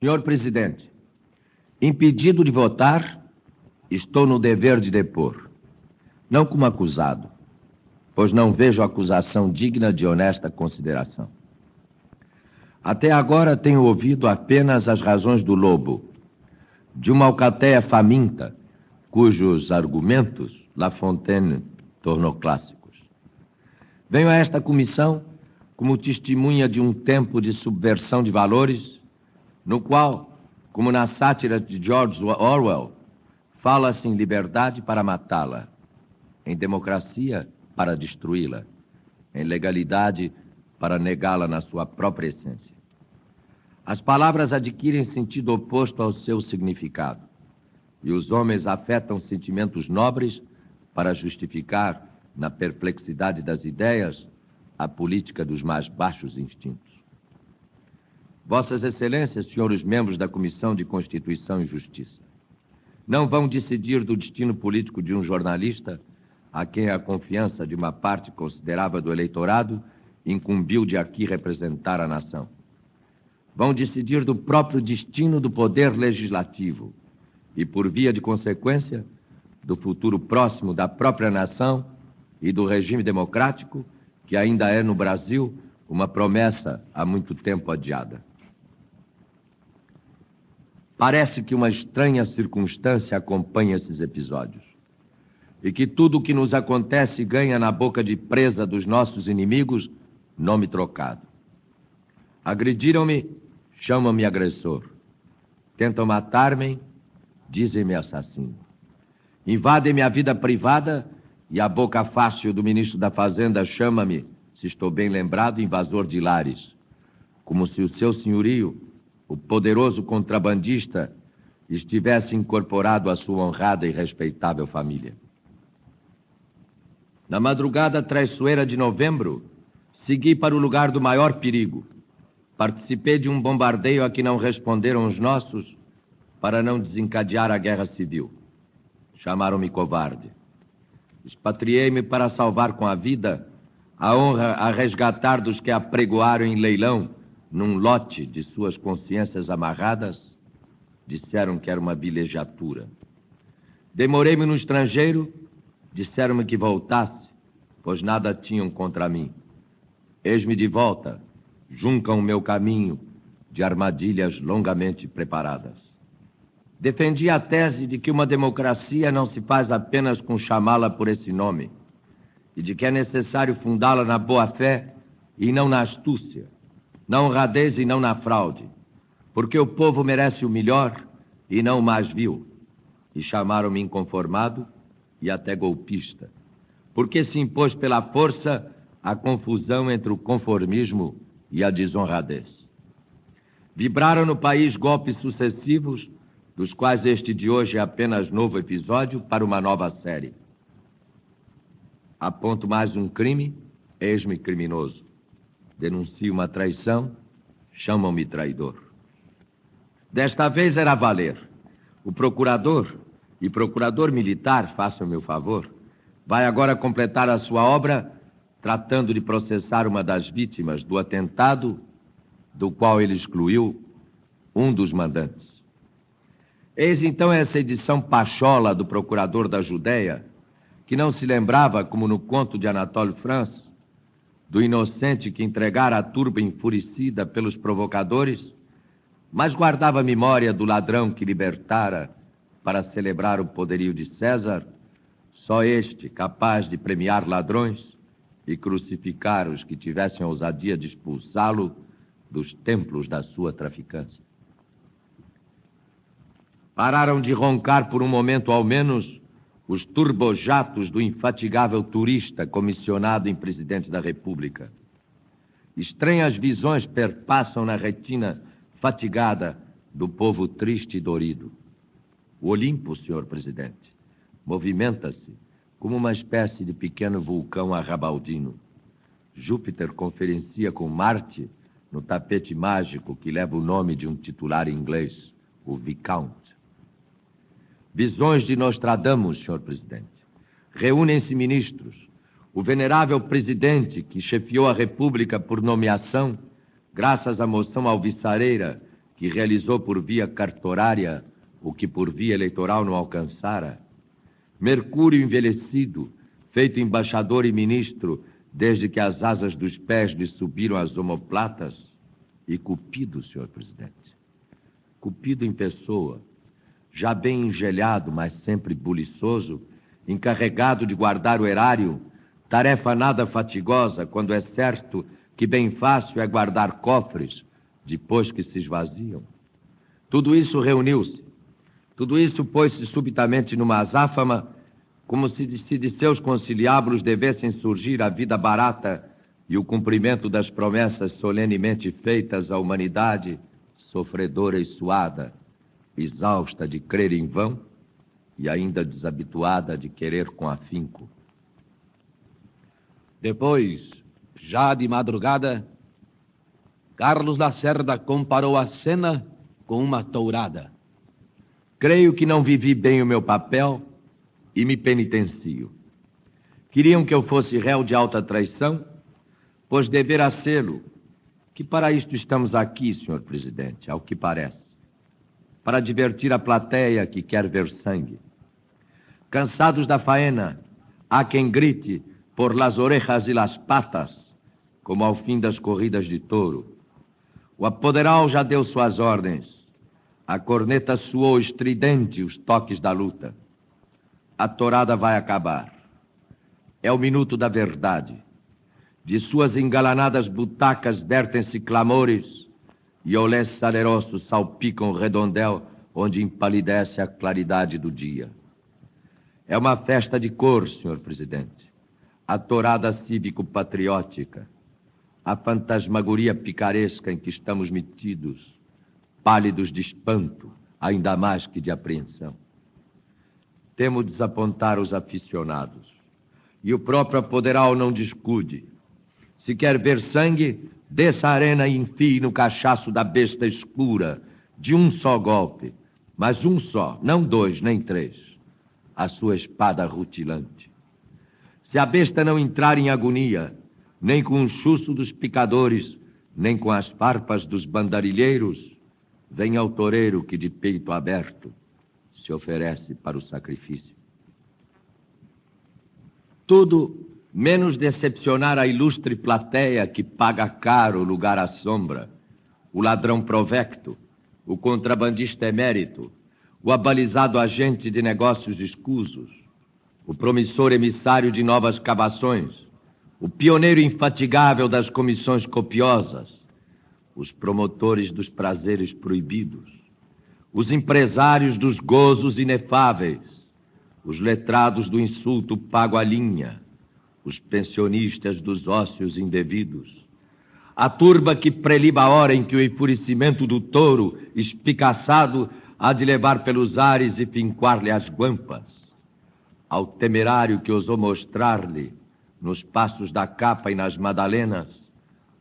Senhor presidente, impedido de votar, estou no dever de depor, não como acusado, pois não vejo acusação digna de honesta consideração. Até agora tenho ouvido apenas as razões do lobo, de uma alcateia faminta, cujos argumentos La Fontaine tornou clássicos. Venho a esta comissão como testemunha de um tempo de subversão de valores, no qual, como na sátira de George Orwell, fala-se em liberdade para matá-la, em democracia para destruí-la, em legalidade para negá-la na sua própria essência. As palavras adquirem sentido oposto ao seu significado, e os homens afetam sentimentos nobres para justificar, na perplexidade das ideias, a política dos mais baixos instintos. Vossas Excelências, senhores membros da Comissão de Constituição e Justiça, não vão decidir do destino político de um jornalista a quem a confiança de uma parte considerável do eleitorado incumbiu de aqui representar a nação. Vão decidir do próprio destino do poder legislativo e, por via de consequência, do futuro próximo da própria nação e do regime democrático, que ainda é no Brasil uma promessa há muito tempo adiada. Parece que uma estranha circunstância acompanha esses episódios e que tudo o que nos acontece ganha na boca de presa dos nossos inimigos nome trocado. Agrediram-me, chamam-me agressor. Tentam matar-me, dizem-me assassino. Invadem-me a vida privada e a boca fácil do ministro da Fazenda chama-me, se estou bem lembrado, invasor de lares, como se o seu senhorio, o poderoso contrabandista, estivesse incorporado à sua honrada e respeitável família. Na madrugada traiçoeira de novembro, segui para o lugar do maior perigo. Participei de um bombardeio a que não responderam os nossos para não desencadear a guerra civil. Chamaram-me covarde. Expatriei-me para salvar com a vida a honra a resgatar dos que apregoaram em leilão num lote de suas consciências amarradas. Disseram que era uma vilegiatura. Demorei-me no estrangeiro, disseram-me que voltasse, pois nada tinham contra mim. Eis-me de volta, juncam o meu caminho de armadilhas longamente preparadas. Defendi a tese de que uma democracia não se faz apenas com chamá-la por esse nome, e de que é necessário fundá-la na boa-fé e não na astúcia, na honradez e não na fraude, porque o povo merece o melhor e não o mais vil. E chamaram-me inconformado e até golpista, porque se impôs pela força a confusão entre o conformismo e a desonradez. Vibraram no país golpes sucessivos, dos quais este de hoje é apenas novo episódio para uma nova série. Aponto mais um crime, eis-me criminoso. Denuncio uma traição, chamam-me traidor. Desta vez era valer. O procurador e procurador militar, façam-me o favor, vai agora completar a sua obra tratando de processar uma das vítimas do atentado, do qual ele excluiu um dos mandantes. Eis então essa edição pachola do procurador da Judéia, que não se lembrava, como no conto de Anatole France, do inocente que entregara a turba enfurecida pelos provocadores, mas guardava a memória do ladrão que libertara para celebrar o poderio de César, só este capaz de premiar ladrões e crucificar os que tivessem a ousadia de expulsá-lo dos templos da sua traficância. Pararam de roncar por um momento ao menos os turbojatos do infatigável turista comissionado em presidente da República. Estranhas visões perpassam na retina fatigada do povo triste e dorido. O Olimpo, senhor presidente, movimenta-se como uma espécie de pequeno vulcão arrabaldino. Júpiter conferencia com Marte no tapete mágico que leva o nome de um titular inglês, o Viscount. Visões de Nostradamus, senhor presidente. Reúnem-se ministros. O venerável presidente que chefiou a República por nomeação, graças à moção alvissareira que realizou por via cartorária o que por via eleitoral não alcançara, Mercúrio envelhecido, feito embaixador e ministro desde que as asas dos pés lhe subiram às omoplatas, e Cupido, senhor presidente. Cupido em pessoa, já bem engelhado, mas sempre buliçoso, encarregado de guardar o erário, tarefa nada fatigosa, quando é certo que bem fácil é guardar cofres depois que se esvaziam. Tudo isso reuniu-se. Tudo isso pôs-se subitamente numa azáfama, como se de seus conciliábulos devessem surgir a vida barata e o cumprimento das promessas solenemente feitas à humanidade, sofredora e suada, exausta de crer em vão e ainda desabituada de querer com afinco. Depois, já de madrugada, Carlos Lacerda comparou a cena com uma tourada. Creio que não vivi bem o meu papel e me penitencio. Queriam que eu fosse réu de alta traição, pois deverá sê-lo, que para isto estamos aqui, senhor presidente, ao que parece, para divertir a plateia que quer ver sangue. Cansados da faena, há quem grite por las orejas e las patas, como ao fim das corridas de touro. O apoderal já deu suas ordens. A corneta soou estridente os toques da luta. A tourada vai acabar. É o minuto da verdade. De suas engalanadas butacas vertem-se clamores e olés salerosos salpicam o redondel onde empalidece a claridade do dia. É uma festa de cor, senhor presidente. A tourada cívico-patriótica. A fantasmagoria picaresca em que estamos metidos, pálidos de espanto, ainda mais que de apreensão. Temo desapontar os aficionados. E o próprio apoderal não descuide. Se quer ver sangue, desça a arena e enfie no cachaço da besta escura, de um só golpe, mas um só, não dois, nem três, a sua espada rutilante. Se a besta não entrar em agonia, nem com o chuço dos picadores, nem com as farpas dos bandarilheiros, vem ao toureiro que de peito aberto se oferece para o sacrifício. Tudo menos decepcionar a ilustre plateia que paga caro o lugar à sombra, o ladrão provecto, o contrabandista emérito, o abalizado agente de negócios escusos, o promissor emissário de novas cavações, o pioneiro infatigável das comissões copiosas, os promotores dos prazeres proibidos, os empresários dos gozos inefáveis, os letrados do insulto pago à linha, os pensionistas dos ócios indevidos, a turba que preliba a hora em que o enfurecimento do touro espicaçado há de levar pelos ares e fincar-lhe as guampas, ao temerário que ousou mostrar-lhe, nos passos da capa e nas madalenas,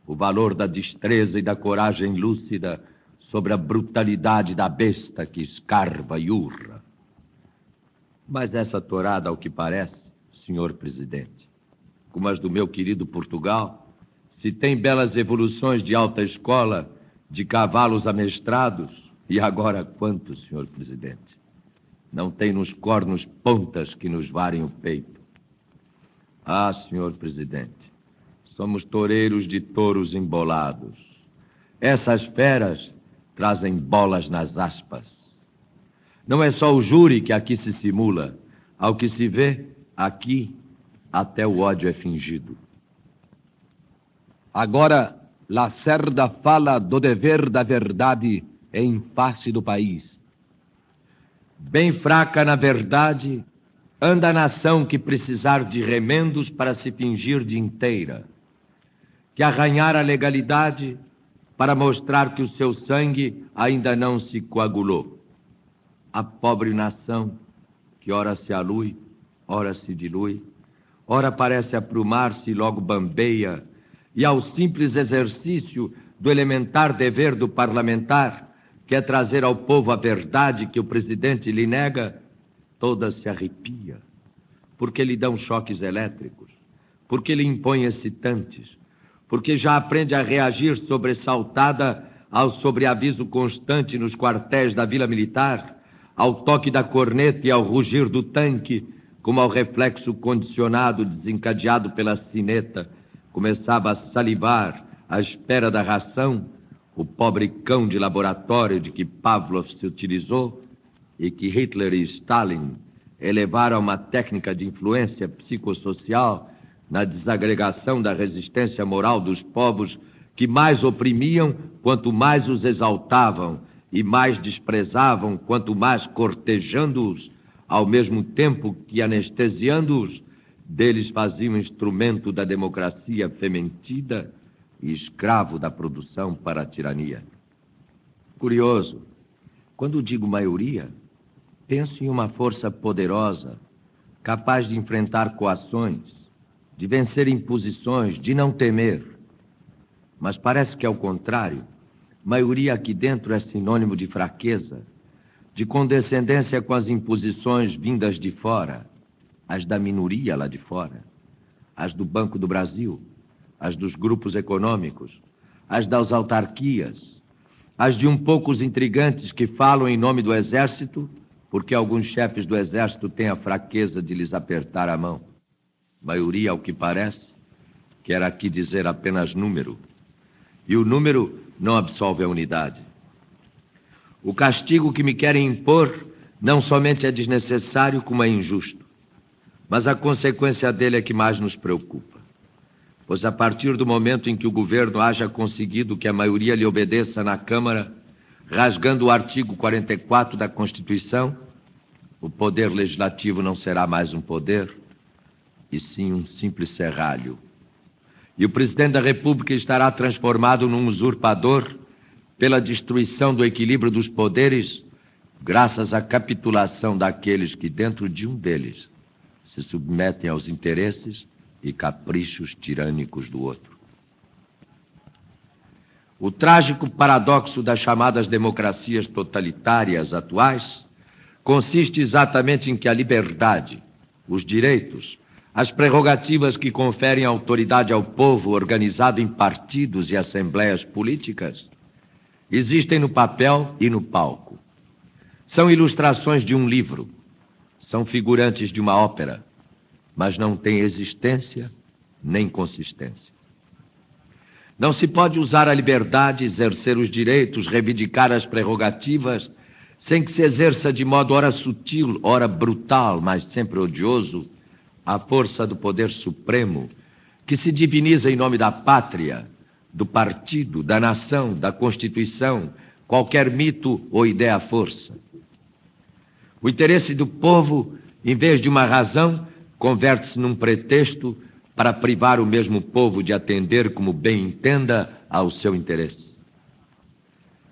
o valor da destreza e da coragem lúcida sobre a brutalidade da besta que escarva e urra. Mas essa tourada, ao que parece, senhor presidente, como as do meu querido Portugal, se tem belas evoluções de alta escola, de cavalos amestrados, e agora quantos, senhor presidente? Não tem nos cornos pontas que nos varem o peito. Ah, senhor presidente, somos toureiros de touros embolados. Essas feras trazem bolas nas aspas. Não é só o júri que aqui se simula. Ao que se vê, aqui até o ódio é fingido. Agora, Lacerda fala do dever da verdade em face do país. Bem fraca na verdade, anda a nação que precisar de remendos para se fingir de inteira, que arranhar a legalidade para mostrar que o seu sangue ainda não se coagulou. A pobre nação que ora se alui, ora se dilui, ora parece aprumar-se e logo bambeia, e ao simples exercício do elementar dever do parlamentar, que é trazer ao povo a verdade que o presidente lhe nega, toda se arrepia, porque lhe dão choques elétricos, porque lhe impõe excitantes, porque já aprende a reagir sobressaltada ao sobreaviso constante nos quartéis da Vila Militar, ao toque da corneta e ao rugir do tanque, como ao reflexo condicionado desencadeado pela sineta, começava a salivar à espera da ração, o pobre cão de laboratório de que Pavlov se utilizou e que Hitler e Stalin elevaram a uma técnica de influência psicossocial na desagregação da resistência moral dos povos que mais oprimiam quanto mais os exaltavam e mais desprezavam quanto mais cortejando-os, ao mesmo tempo que anestesiando-os, deles faziam instrumento da democracia fementida e escravo da produção para a tirania. Curioso, quando digo maioria, penso em uma força poderosa, capaz de enfrentar coações, de vencer imposições, de não temer. Mas parece que, ao contrário, maioria aqui dentro é sinônimo de fraqueza, de condescendência com as imposições vindas de fora, as da minoria lá de fora, as do Banco do Brasil, as dos grupos econômicos, as das autarquias, as de poucos intrigantes que falam em nome do exército, porque alguns chefes do exército têm a fraqueza de lhes apertar a mão. Maioria, ao que parece, quer aqui dizer apenas número, e o número não absolve a unidade. O castigo que me querem impor não somente é desnecessário, como é injusto, mas a consequência dele é que mais nos preocupa. Pois a partir do momento em que o governo haja conseguido que a maioria lhe obedeça na Câmara, rasgando o artigo 44 da Constituição, o poder legislativo não será mais um poder, e sim um simples serralho. E o presidente da República estará transformado num usurpador pela destruição do equilíbrio dos poderes, graças à capitulação daqueles que, dentro de um deles, se submetem aos interesses e caprichos tirânicos do outro. O trágico paradoxo das chamadas democracias totalitárias atuais consiste exatamente em que a liberdade, os direitos, as prerrogativas que conferem autoridade ao povo organizado em partidos e assembleias políticas existem no papel e no palco. São ilustrações de um livro, são figurantes de uma ópera, mas não têm existência nem consistência. Não se pode usar a liberdade, exercer os direitos, reivindicar as prerrogativas, sem que se exerça de modo ora sutil, ora brutal, mas sempre odioso, a força do poder supremo, que se diviniza em nome da pátria, do partido, da nação, da Constituição, qualquer mito ou ideia-força. O interesse do povo, em vez de uma razão, converte-se num pretexto para privar o mesmo povo de atender como bem entenda ao seu interesse.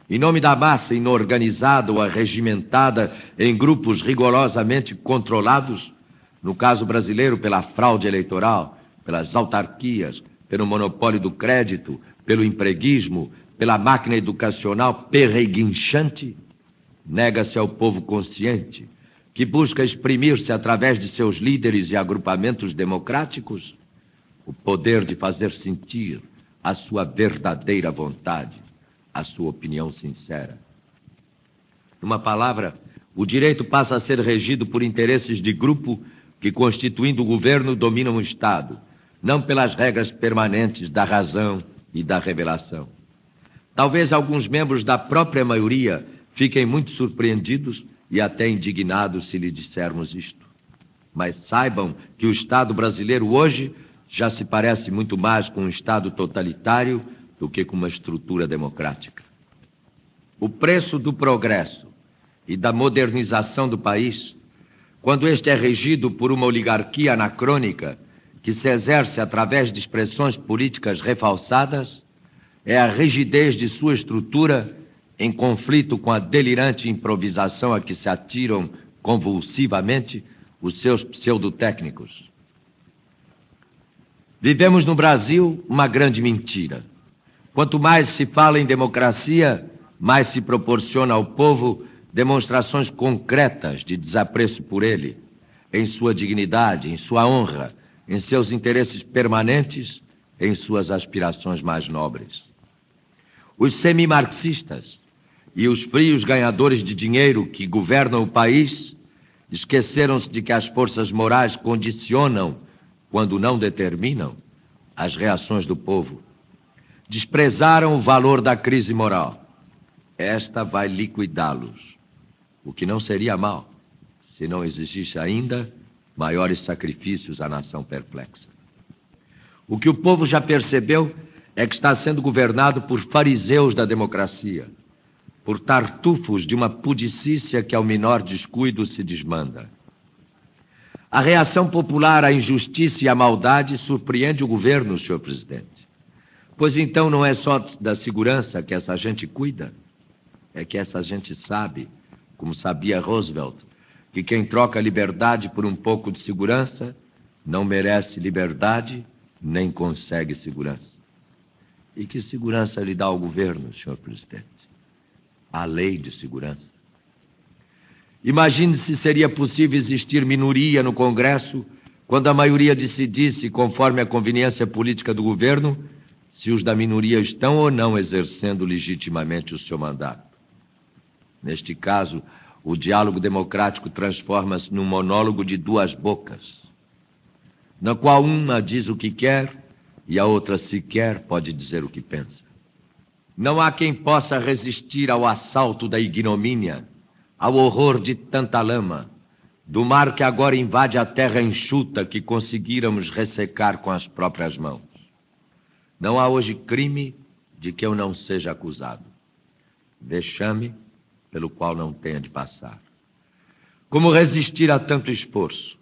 Em nome da massa inorganizada ou arregimentada em grupos rigorosamente controlados, no caso brasileiro pela fraude eleitoral, pelas autarquias, pelo monopólio do crédito, pelo empreguismo, pela máquina educacional perreguinchante, nega-se ao povo consciente, que busca exprimir-se através de seus líderes e agrupamentos democráticos, o poder de fazer sentir a sua verdadeira vontade, a sua opinião sincera. Numa palavra, o direito passa a ser regido por interesses de grupo que, constituindo o governo, dominam o Estado, não pelas regras permanentes da razão e da revelação. Talvez alguns membros da própria maioria fiquem muito surpreendidos e até indignados se lhe dissermos isto. Mas saibam que o Estado brasileiro hoje já se parece muito mais com um Estado totalitário do que com uma estrutura democrática. O preço do progresso e da modernização do país, quando este é regido por uma oligarquia anacrônica que se exerce através de expressões políticas refalsadas, é a rigidez de sua estrutura em conflito com a delirante improvisação a que se atiram convulsivamente os seus pseudotécnicos. Vivemos no Brasil uma grande mentira. Quanto mais se fala em democracia, mais se proporciona ao povo demonstrações concretas de desapreço por ele, em sua dignidade, em sua honra, em seus interesses permanentes, em suas aspirações mais nobres. Os semi-marxistas e os frios ganhadores de dinheiro que governam o país esqueceram-se de que as forças morais condicionam, quando não determinam, as reações do povo. Desprezaram o valor da crise moral. Esta vai liquidá-los, o que não seria mal, se não existisse ainda maiores sacrifícios à nação perplexa. O que o povo já percebeu é que está sendo governado por fariseus da democracia, por tartufos de uma pudicícia que ao menor descuido se desmanda. A reação popular à injustiça e à maldade surpreende o governo, senhor presidente. Pois então não é só da segurança que essa gente cuida, é que essa gente sabe, como sabia Roosevelt, que quem troca liberdade por um pouco de segurança não merece liberdade nem consegue segurança. E que segurança lhe dá o governo, senhor presidente? A lei de segurança. Imagine se seria possível existir minoria no Congresso quando a maioria decidisse, conforme a conveniência política do governo, se os da minoria estão ou não exercendo legitimamente o seu mandato. Neste caso, o diálogo democrático transforma-se num monólogo de duas bocas, na qual uma diz o que quer e a outra sequer pode dizer o que pensa. Não há quem possa resistir ao assalto da ignomínia, ao horror de tanta lama, do mar que agora invade a terra enxuta que conseguíramos ressecar com as próprias mãos. Não há hoje crime de que eu não seja acusado, vexame pelo qual não tenha de passar. Como resistir a tanto esforço?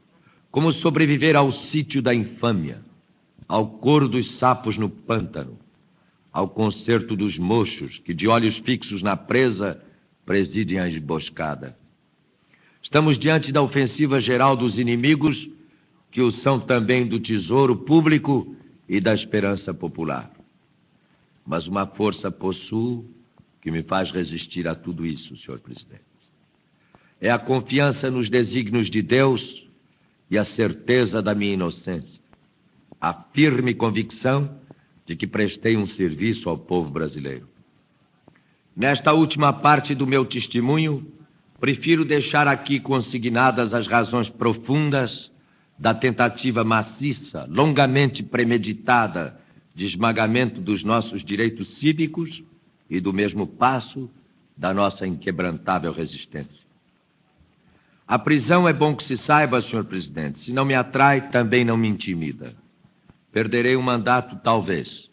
Como sobreviver ao sítio da infâmia, ao coro dos sapos no pântano, ao concerto dos mochos que, de olhos fixos na presa, presidem a emboscada? Estamos diante da ofensiva geral dos inimigos, que o são também do tesouro público e da esperança popular. Mas uma força possuo que me faz resistir a tudo isso, senhor presidente. É a confiança nos desígnios de Deus e a certeza da minha inocência. A firme convicção de que prestei um serviço ao povo brasileiro. Nesta última parte do meu testemunho, prefiro deixar aqui consignadas as razões profundas da tentativa maciça, longamente premeditada, de esmagamento dos nossos direitos cívicos e do mesmo passo da nossa inquebrantável resistência. A prisão é bom que se saiba, senhor presidente, se não me atrai, também não me intimida. Perderei um mandato, talvez,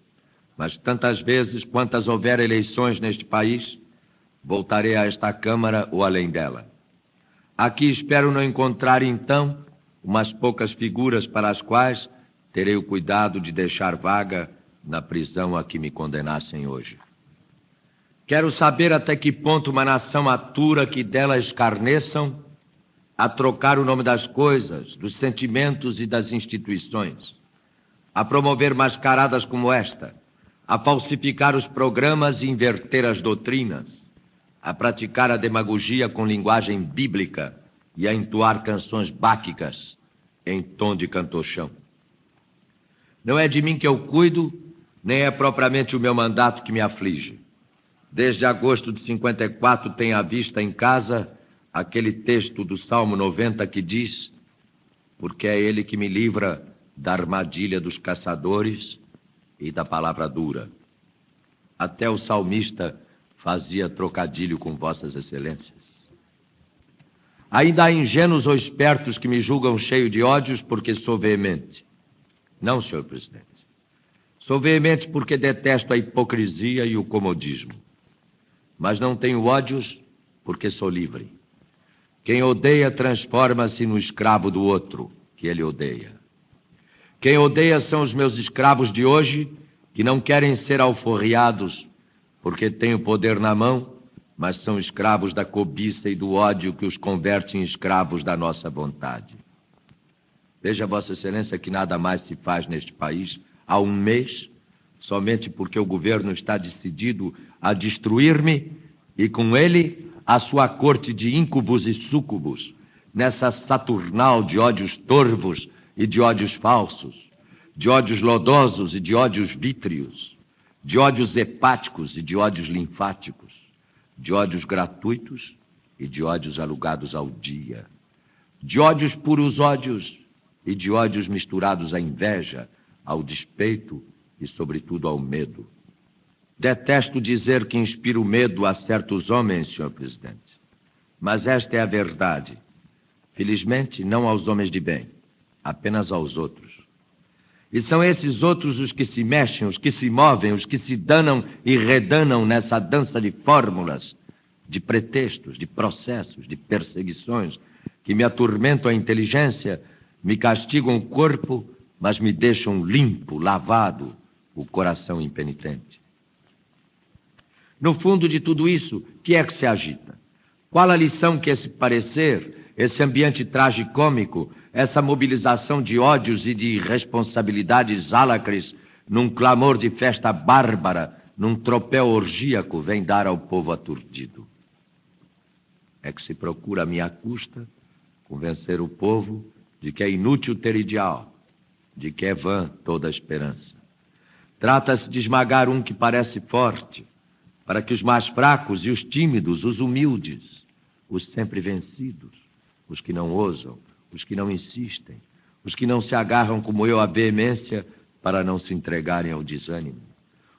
mas tantas vezes quantas houver eleições neste país, voltarei a esta Câmara ou além dela. Aqui espero não encontrar, então, umas poucas figuras para as quais terei o cuidado de deixar vaga na prisão a que me condenassem hoje. Quero saber até que ponto uma nação atura que dela escarneçam a trocar o nome das coisas, dos sentimentos e das instituições, a promover mascaradas como esta, a falsificar os programas e inverter as doutrinas, a praticar a demagogia com linguagem bíblica e a entoar canções báquicas em tom de cantochão. Não é de mim que eu cuido, nem é propriamente o meu mandato que me aflige. Desde agosto de 54 tenho à vista em casa aquele texto do Salmo 90 que diz: porque é ele que me livra da armadilha dos caçadores e da palavra dura. Até o salmista fazia trocadilho com vossas excelências. Ainda há ingênuos ou espertos que me julgam cheio de ódios porque sou veemente. Não, senhor presidente. Sou veemente porque detesto a hipocrisia e o comodismo. Mas não tenho ódios porque sou livre. Quem odeia transforma-se no escravo do outro, que ele odeia. Quem odeia são os meus escravos de hoje, que não querem ser alforriados porque têm o poder na mão, mas são escravos da cobiça e do ódio que os converte em escravos da nossa vontade. Veja, Vossa Excelência, que nada mais se faz neste país há um mês, somente porque o governo está decidido a destruir-me e, com ele, a sua corte de íncubos e súcubos, nessa saturnal de ódios torvos e de ódios falsos, de ódios lodosos e de ódios vítreos, de ódios hepáticos e de ódios linfáticos, de ódios gratuitos e de ódios alugados ao dia, de ódios puros ódios e de ódios misturados à inveja, ao despeito e, sobretudo, ao medo. Detesto dizer que inspiro medo a certos homens, Sr. Presidente, mas esta é a verdade. Felizmente, não aos homens de bem, apenas aos outros. E são esses outros os que se mexem, os que se movem, os que se danam e redanam nessa dança de fórmulas, de pretextos, de processos, de perseguições, que me atormentam a inteligência, me castigam o corpo, mas me deixam limpo, lavado, o coração impenitente. No fundo de tudo isso, que é que se agita? Qual a lição que esse parecer, esse ambiente tragicômico, essa mobilização de ódios e de irresponsabilidades álacres, num clamor de festa bárbara, num tropel orgíaco, vem dar ao povo aturdido? É que se procura a minha custa convencer o povo de que é inútil ter ideal, de que é vã toda a esperança. Trata-se de esmagar um que parece forte, para que os mais fracos e os tímidos, os humildes, os sempre vencidos, os que não ousam, os que não insistem, os que não se agarram como eu à veemência para não se entregarem ao desânimo,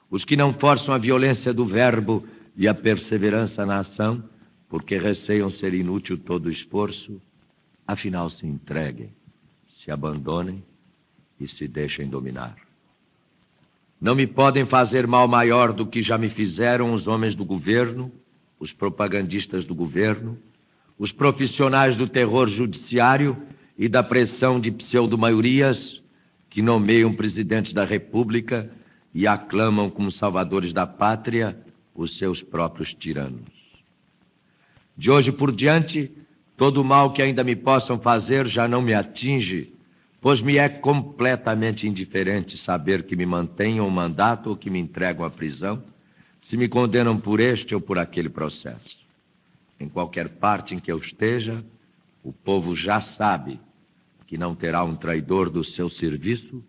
os que não forçam a violência do verbo e a perseverança na ação, porque receiam ser inútil todo o esforço, afinal se entreguem, se abandonem e se deixem dominar. Não me podem fazer mal maior do que já me fizeram os homens do governo, os propagandistas do governo, os profissionais do terror judiciário e da pressão de pseudo-maiorias que nomeiam presidentes da República e aclamam como salvadores da pátria os seus próprios tiranos. De hoje por diante, todo o mal que ainda me possam fazer já não me atinge, pois me é completamente indiferente saber que me mantenham o mandato ou que me entregam à prisão, se me condenam por este ou por aquele processo. Em qualquer parte em que eu esteja, o povo já sabe que não terá um traidor do seu serviço,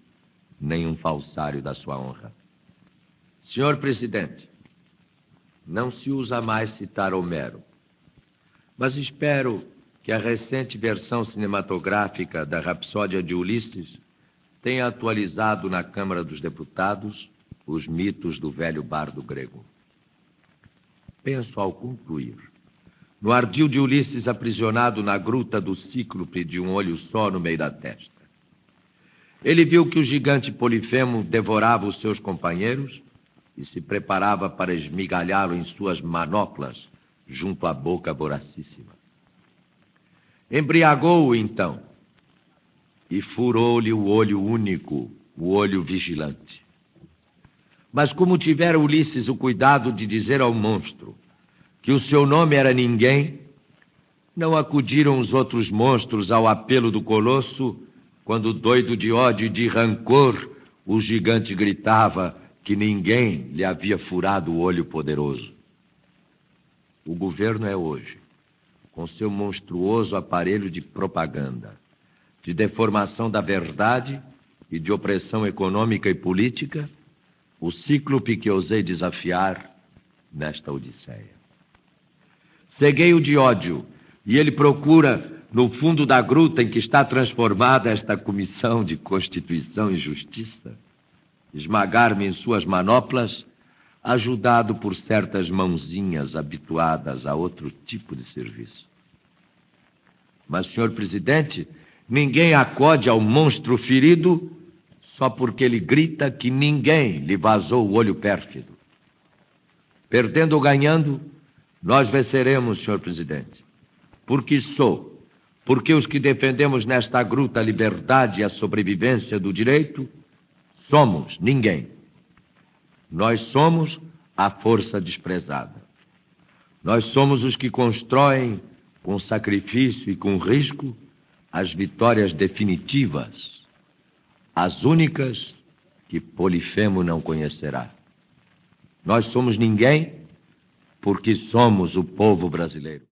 nem um falsário da sua honra. Senhor Presidente, não se usa mais citar Homero, mas espero que a recente versão cinematográfica da Rapsódia de Ulisses tenha atualizado na Câmara dos Deputados os mitos do velho bardo grego. Penso ao concluir, no ardil de Ulisses aprisionado na gruta do Cíclope de um olho só no meio da testa. Ele viu que o gigante Polifemo devorava os seus companheiros e se preparava para esmigalhá-lo em suas manoplas junto à boca voracíssima. Embriagou-o, então, e furou-lhe o olho único, o olho vigilante. Mas como tivera Ulisses o cuidado de dizer ao monstro que o seu nome era Ninguém, não acudiram os outros monstros ao apelo do colosso, quando, doido de ódio e de rancor, o gigante gritava que ninguém lhe havia furado o olho poderoso. O governo é hoje, com seu monstruoso aparelho de propaganda, de deformação da verdade e de opressão econômica e política, o cíclope que ousei desafiar nesta odisseia. Ceguei-o de ódio, e ele procura, no fundo da gruta em que está transformada esta Comissão de Constituição e Justiça, esmagar-me em suas manoplas, ajudado por certas mãozinhas habituadas a outro tipo de serviço. Mas, senhor presidente, ninguém acode ao monstro ferido só porque ele grita que ninguém lhe vazou o olho pérfido. Perdendo ou ganhando, nós venceremos, senhor presidente. Porque os que defendemos nesta gruta a liberdade e a sobrevivência do direito, somos ninguém. Nós somos a força desprezada. Nós somos os que constroem, com sacrifício e com risco, as vitórias definitivas, as únicas que Polifemo não conhecerá. Nós somos ninguém porque somos o povo brasileiro.